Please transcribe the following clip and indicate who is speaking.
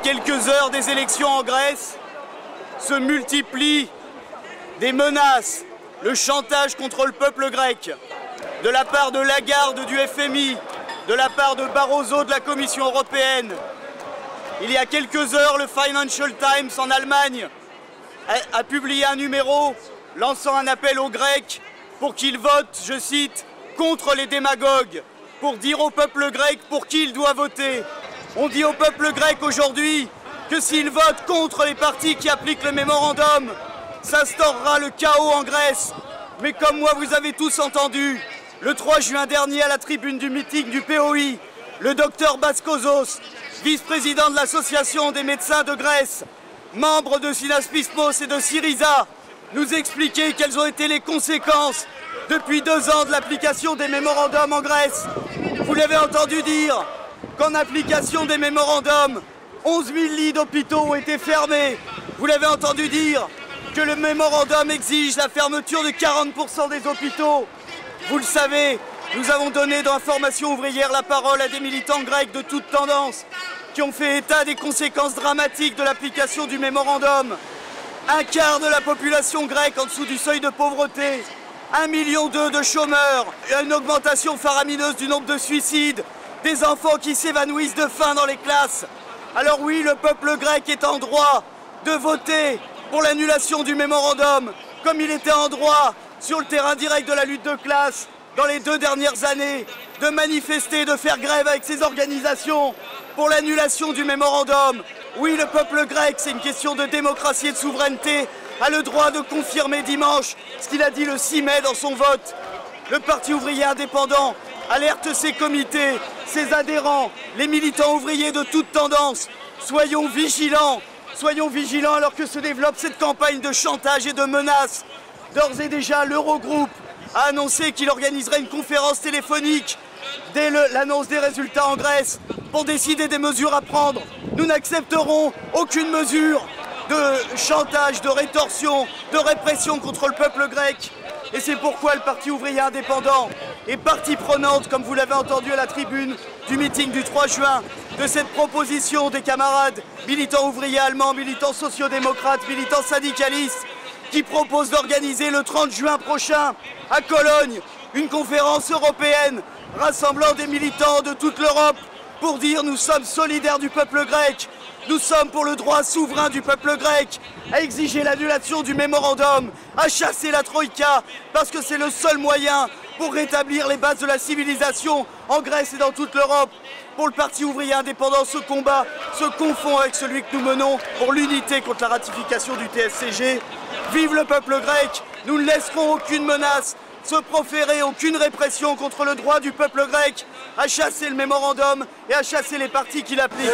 Speaker 1: quelques heures des élections en Grèce, se multiplient des menaces, le chantage contre le peuple grec, de la part de Lagarde du FMI, de la part de Barroso de la Commission européenne. Il y a quelques heures, le Financial Times en Allemagne a publié un numéro lançant un appel aux Grecs pour qu'ils votent, je cite, contre les démagogues, pour dire au peuple grec pour qui il doit voter. On dit au peuple grec aujourd'hui que s'il vote contre les partis qui appliquent le mémorandum, s'instaurera le chaos en Grèce. Mais comme moi, vous avez tous entendu, le 3 juin dernier, à la tribune du meeting du POI, le docteur Baskozos, vice-président de l'Association des médecins de Grèce, membre de Synaspismos et de Syriza, nous expliquait quelles ont été les conséquences depuis 2 ans de l'application des mémorandums en Grèce. Vous l'avez entendu dire qu'en application des mémorandums, 11 000 lits d'hôpitaux ont été fermés. Vous l'avez entendu dire que le mémorandum exige la fermeture de 40% des hôpitaux. Vous le savez, nous avons donné dans Information ouvrière la parole à des militants grecs de toutes tendances qui ont fait état des conséquences dramatiques de l'application du mémorandum. 1/4 de la population grecque en dessous du seuil de pauvreté, 1,2 million de chômeurs, une augmentation faramineuse du nombre de suicides, des enfants qui s'évanouissent de faim dans les classes. Alors oui, le peuple grec est en droit de voter pour l'annulation du mémorandum, comme il était en droit sur le terrain direct de la lutte de classe dans les 2 dernières années, de manifester, de faire grève avec ses organisations pour l'annulation du mémorandum. Oui, le peuple grec, c'est une question de démocratie et de souveraineté, a le droit de confirmer dimanche ce qu'il a dit le 6 mai dans son vote. Le Parti ouvrier indépendant alerte ses comités, ses adhérents, les militants ouvriers de toutes tendances. Soyons vigilants alors que se développe cette campagne de chantage et de menaces. D'ores et déjà, l'Eurogroupe a annoncé qu'il organiserait une conférence téléphonique dès l'annonce des résultats en Grèce pour décider des mesures à prendre. Nous n'accepterons aucune mesure de chantage, de rétorsion, de répression contre le peuple grec. Et c'est pourquoi le Parti ouvrier indépendant est partie prenante, comme vous l'avez entendu à la tribune du meeting du 3 juin, de cette proposition des camarades militants ouvriers allemands, militants sociodémocrates, militants syndicalistes, qui proposent d'organiser le 30 juin prochain à Cologne une conférence européenne rassemblant des militants de toute l'Europe pour dire nous sommes solidaires du peuple grec, nous sommes pour le droit souverain du peuple grec à exiger l'annulation du mémorandum, à chasser la Troïka, parce que c'est le seul moyen pour rétablir les bases de la civilisation en Grèce et dans toute l'Europe. Pour le Parti ouvrier indépendant, ce combat se confond avec celui que nous menons pour l'unité contre la ratification du TSCG. Vive le peuple grec, nous ne laisserons aucune menace se proférer, aucune répression contre le droit du peuple grec à chasser le mémorandum et à chasser les partis qui l'appliquent.